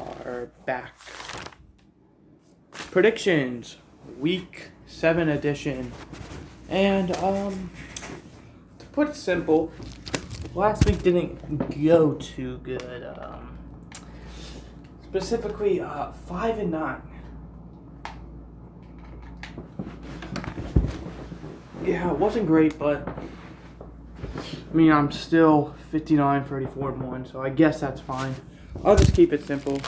are back. Predictions, Week 7 edition. And, to put it simple, last week didn't go too good. Specifically, 5-9. Yeah, it wasn't great, but I mean, I'm still 59-34-1, so I guess that's fine. I'll just keep it simple.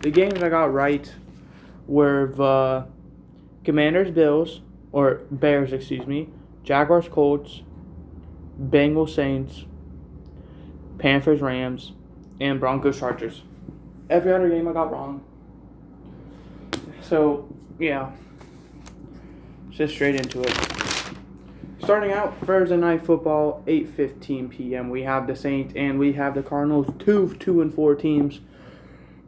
The games I got right were the Bears, Jaguars, Colts, Bengals, Saints, Panthers, Rams, and Broncos, Chargers. Every other game I got wrong. So, yeah. Just straight into it. Starting out, Thursday Night Football, 8:15 p.m. We have the Saints and we have the Cardinals, two 2-4 teams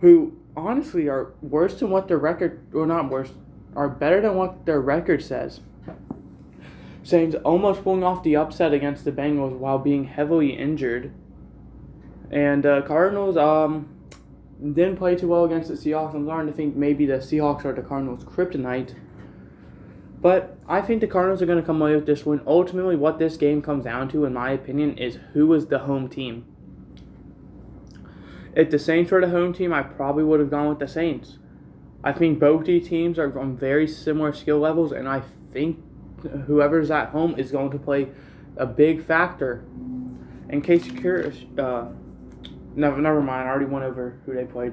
who honestly are worse than what their record, or not worse, are better than what their record says. Saints almost pulling off the upset against the Bengals while being heavily injured. And Cardinals didn't play too well against the Seahawks. I'm starting to think maybe the Seahawks are the Cardinals' kryptonite. But I think the Cardinals are going to come away with this win. Ultimately, what this game comes down to, in my opinion, is who is the home team. If the Saints were the home team, I probably would have gone with the Saints. I think both these teams are on very similar skill levels, and I think whoever's at home is going to play a big factor. In case you're curious, never mind. I already went over who they played.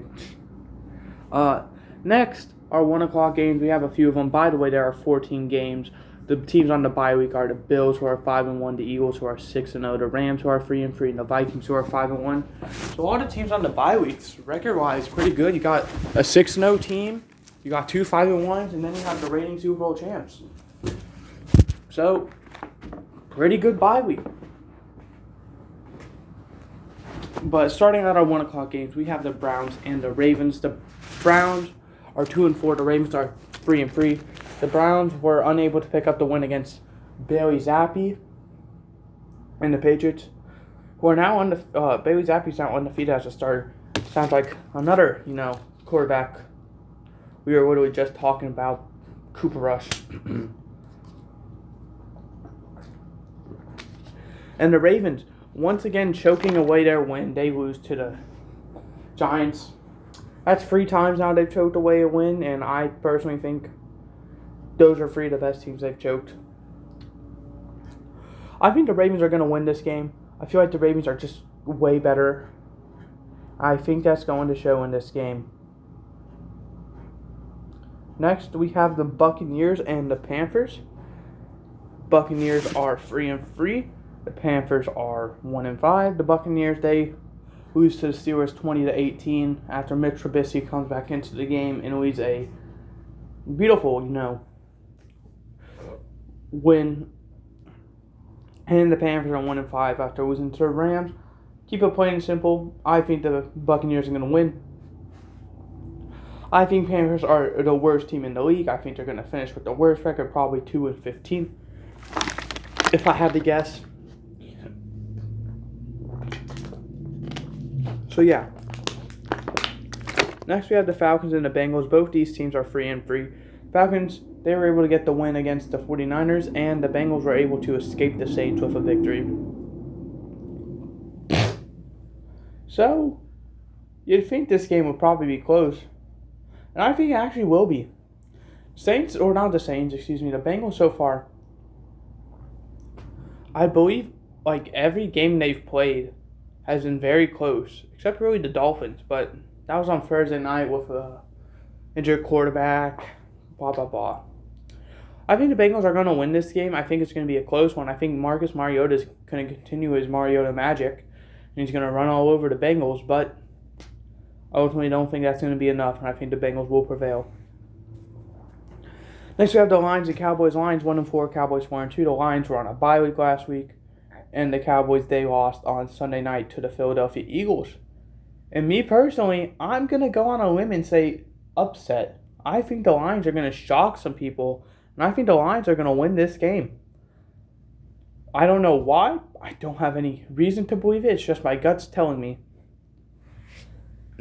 Next, our 1 o'clock games. We have a few of them. By the way, there are 14 games. The teams on the bye week are the Bills, who are 5-1, the Eagles, who are 6-0, the Rams, who are 3-3, and the Vikings, who are 5-1. So all the teams on the bye weeks, record-wise, pretty good. You got a 6-0 team, you got 2 5-1s, and then you have the reigning Super Bowl champs. So, pretty good bye week. But starting out our 1 o'clock games, we have the Browns and the Ravens. The Browns are 2-4. The Ravens are 3-3. The Browns were unable to pick up the win against Bailey Zappi and the Patriots, who are now Bailey Zappi's now undefeated as a starter. Sounds like another, quarterback we were literally just talking about, Cooper Rush. And the Ravens, once again choking away their win. They lose to the Giants. That's 3 times now they've choked away a win, and I personally think those are 3 of the best teams they've choked. I think the Ravens are going to win this game. I feel like the Ravens are just way better. I think that's going to show in this game. Next, we have the Buccaneers and the Panthers. Buccaneers are 3-3. The Panthers are 1-5. The Buccaneers, they lose to the Steelers 20-18 after Mitch Trubisky comes back into the game and leads a beautiful, win. And the Panthers are 1-5 after losing to the Rams. Keep it plain and simple. I think the Buccaneers are going to win. I think Panthers are the worst team in the league. I think they're going to finish with the worst record, probably 2-15, if I had to guess. So, yeah. Next, we have the Falcons and the Bengals. Both these teams are 3-3. Falcons, they were able to get the win against the 49ers, and the Bengals were able to escape the Saints with a victory. So, you'd think this game would probably be close. And I think it actually will be. The Bengals so far, I believe, every game they've played has been very close, except really the Dolphins, but that was on Thursday night with a injured quarterback, blah, blah, blah. I think the Bengals are going to win this game. I think it's going to be a close one. I think Marcus Mariota is going to continue his Mariota magic, and he's going to run all over the Bengals, but I ultimately don't think that's going to be enough, and I think the Bengals will prevail. Next, we have the Lions and Cowboys. Lions 1-4, Cowboys 4-2. The Lions were on a bye week last week, and the Cowboys, they lost on Sunday night to the Philadelphia Eagles. And me personally, I'm going to go on a limb and say upset. I think the Lions are going to shock some people, and I think the Lions are going to win this game. I don't know why. I don't have any reason to believe it. It's just my guts telling me.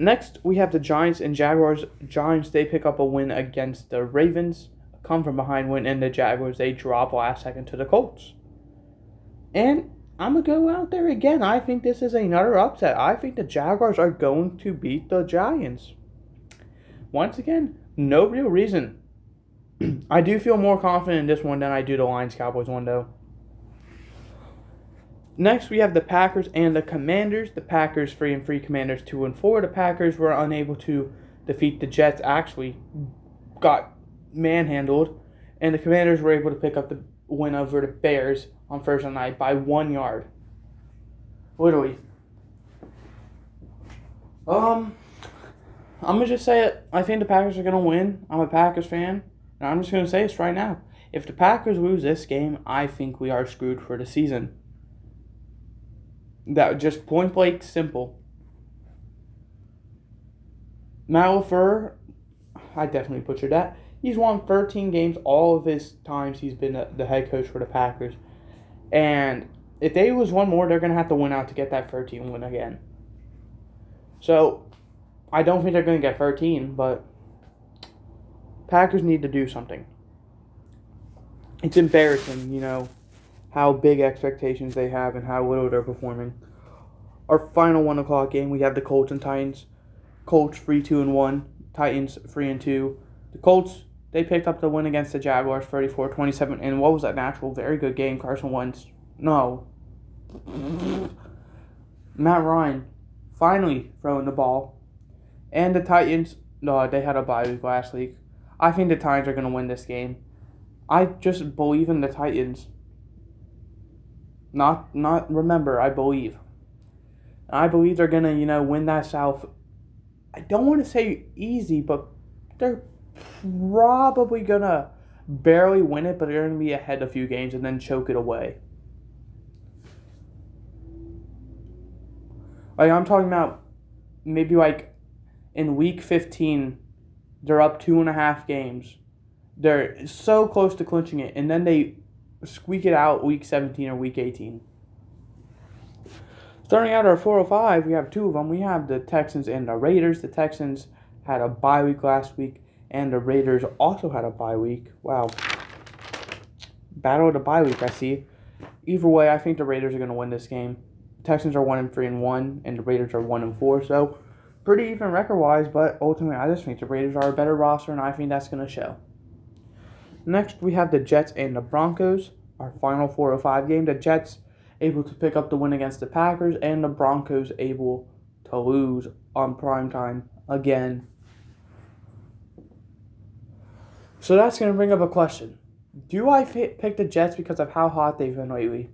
Next, we have the Giants and Jaguars. Giants, they pick up a win against the Ravens. Come from behind win, and the Jaguars, they drop last second to the Colts. And I'm going to go out there again. I think this is another upset. I think the Jaguars are going to beat the Giants. Once again, no real reason. I do feel more confident in this one than I do the Lions-Cowboys one, though. Next, we have the Packers and the Commanders. The Packers 3-3, Commanders 2-4. The Packers were unable to defeat the Jets. Actually, got manhandled, and the Commanders were able to pick up the win over the Bears on Thursday night by 1 yard. Literally. I'm gonna just say it. I think the Packers are gonna win. I'm a Packers fan, and I'm just gonna say this right now. If the Packers lose this game, I think we are screwed for the season. That just point blank simple. Matt LaFleur, I definitely butchered that. He's won 13 games all of his times he's been the head coach for the Packers. And if they lose one more, they're going to have to win out to get that 13 win again. So, I don't think they're going to get 13, but Packers need to do something. It's embarrassing, how big expectations they have and how little they're performing. Our final 1 o'clock game, we have the Colts and Titans. Colts 3-2-1, Titans 3-2. The Colts, they picked up the win against the Jaguars 34-27, and what was that natural? Very good game. Carson Wentz. No. Matt Ryan finally throwing the ball. And the Titans, no, they had a bye week last week. I think the Titans are going to win this game. I just believe in the Titans. Remember, I believe. I believe they're going to, win that South. I don't want to say easy, but they're probably going to barely win it, but they're going to be ahead a few games and then choke it away. I'm talking about maybe in week 15, they're up 2.5 games. They're so close to clinching it, and then they squeak it out week 17 or week 18. Starting out our 405, we have two of them. We have the Texans and the Raiders. The Texans had a bye week last week, and the Raiders also had a bye week. Wow. Battle of the bye week, I see. Either way, I think the Raiders are going to win this game. The Texans are 1-3-1, and the Raiders are 1-4, so pretty even record-wise, but ultimately, I just think the Raiders are a better roster, and I think that's going to show. Next, we have the Jets and the Broncos, our final 405 game. The Jets able to pick up the win against the Packers, and the Broncos able to lose on primetime again. So that's going to bring up a question. Do I pick the Jets because of how hot they've been lately?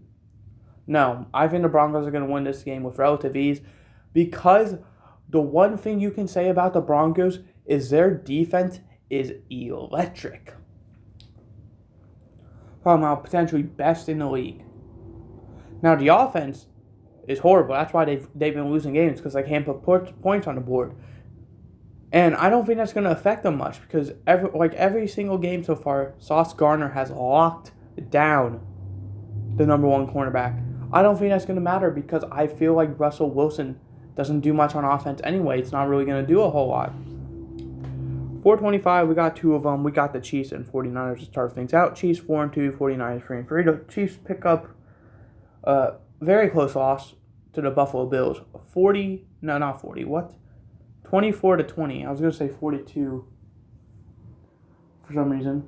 No, I think the Broncos are going to win this game with relative ease, because the one thing you can say about the Broncos is their defense is electric. Talking about potentially best in the league. Now, the offense is horrible. That's why they've been losing games, because they can't put points on the board. And I don't think that's going to affect them much, because every single game so far, Sauce Gardner has locked down the number one cornerback. I don't think that's going to matter, because I feel like Russell Wilson doesn't do much on offense anyway. It's not really going to do a whole lot. 425, we got two of them. We got the Chiefs and 49ers to start things out. Chiefs 4-2, 49ers 3-3. The Chiefs pick up a very close loss to the Buffalo Bills. 24-20. I was going to say 42 for some reason.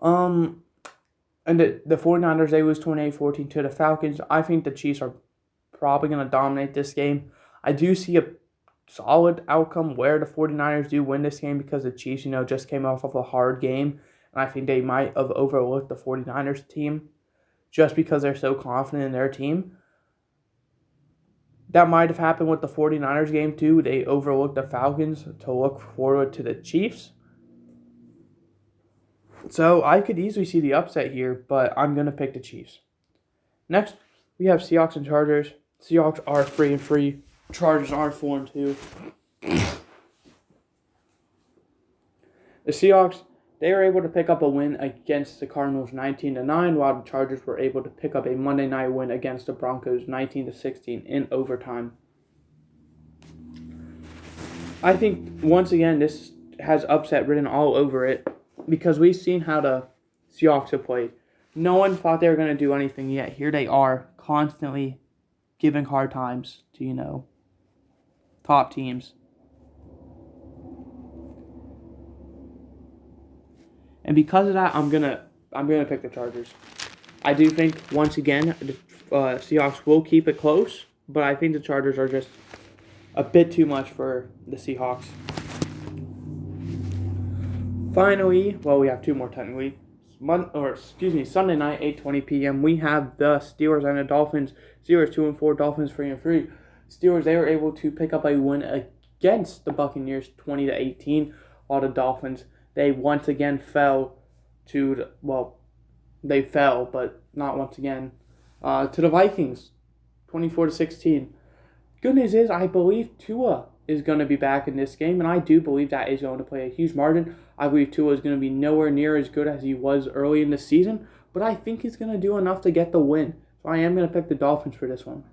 And the 49ers, they lose 28-14 to the Falcons. I think the Chiefs are probably going to dominate this game. I do see a solid outcome where the 49ers do win this game, because the Chiefs, just came off of a hard game. And I think they might have overlooked the 49ers team just because they're so confident in their team. That might have happened with the 49ers game too. They overlooked the Falcons to look forward to the Chiefs. So I could easily see the upset here, but I'm going to pick the Chiefs. Next, we have Seahawks and Chargers. Seahawks are 3-3. Chargers are 4-2. The Seahawks, they were able to pick up a win against the Cardinals 19-9, while the Chargers were able to pick up a Monday night win against the Broncos 19-16 in overtime. I think, once again, this has upset written all over it because we've seen how the Seahawks have played. No one thought they were going to do anything yet. Here they are, constantly giving hard times to, top teams. And because of that, I'm gonna pick the Chargers. I do think, once again, the Seahawks will keep it close, but I think the Chargers are just a bit too much for the Seahawks. Finally, we have two more technically. Sunday night, 8:20 p.m. We have the Steelers and the Dolphins. Steelers 2-4, Dolphins 3-3. Steelers, they were able to pick up a win against the Buccaneers 20-18, while the Dolphins, they once again fell they fell, but not once again, to the Vikings 24-16. Good news is, I believe Tua is going to be back in this game, and I do believe that is going to play a huge margin. I believe Tua is going to be nowhere near as good as he was early in the season, but I think he's going to do enough to get the win. So I am going to pick the Dolphins for this one.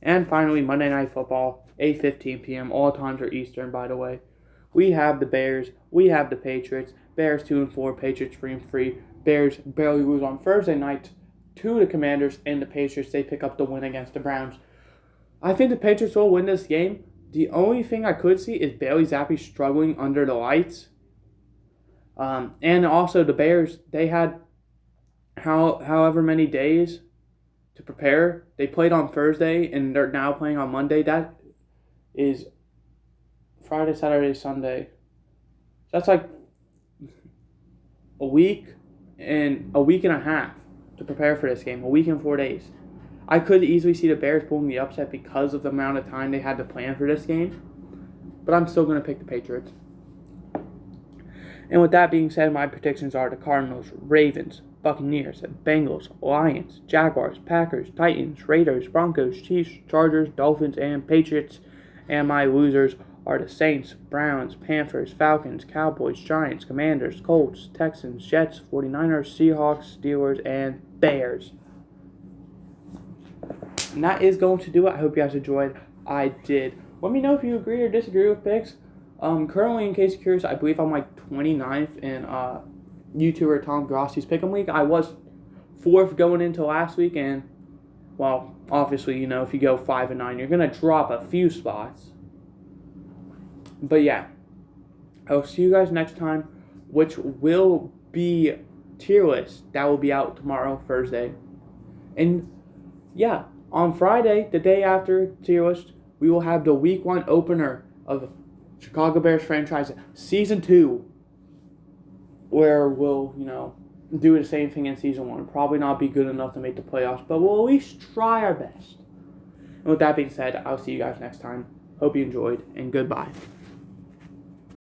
And finally, Monday Night Football, 8:15 p.m. All times are Eastern, by the way. We have the Bears. We have the Patriots. Bears 2-4, Patriots 3-3. Bears barely lose on Thursday night to the Commanders, and the Patriots, they pick up the win against the Browns. I think the Patriots will win this game. The only thing I could see is Bailey Zappi struggling under the lights. And also the Bears, they had however many days to prepare. They played on Thursday, and they're now playing on Monday. That is Friday, Saturday, Sunday. That's like a week and a half to prepare for this game. A week and 4 days. I could easily see the Bears pulling the upset because of the amount of time they had to plan for this game. But I'm still going to pick the Patriots. And with that being said, my predictions are the Cardinals, Ravens, Buccaneers, Bengals, Lions, Jaguars, Packers, Titans, Raiders, Broncos, Chiefs, Chargers, Dolphins, and Patriots. And my losers are the Saints, Browns, Panthers, Falcons, Cowboys, Giants, Commanders, Colts, Texans, Jets, 49ers, Seahawks, Steelers, and Bears. And that is going to do it. I hope you guys enjoyed. I did. Let me know if you agree or disagree with picks. Currently, in case you're curious, I believe I'm like 29th in YouTuber Tom Grossi's Pick'em League. I was 4th going into last week, and, obviously, if you go 5-9, you're going to drop a few spots. But yeah, I'll see you guys next time, which will be tier list. That will be out tomorrow, Thursday. And yeah, on Friday, the day after tier list, we will have the week 1 opener of Chicago Bears franchise season 2, where we'll, do the same thing in season 1. Probably not be good enough to make the playoffs, but we'll at least try our best. And with that being said, I'll see you guys next time. Hope you enjoyed, and goodbye.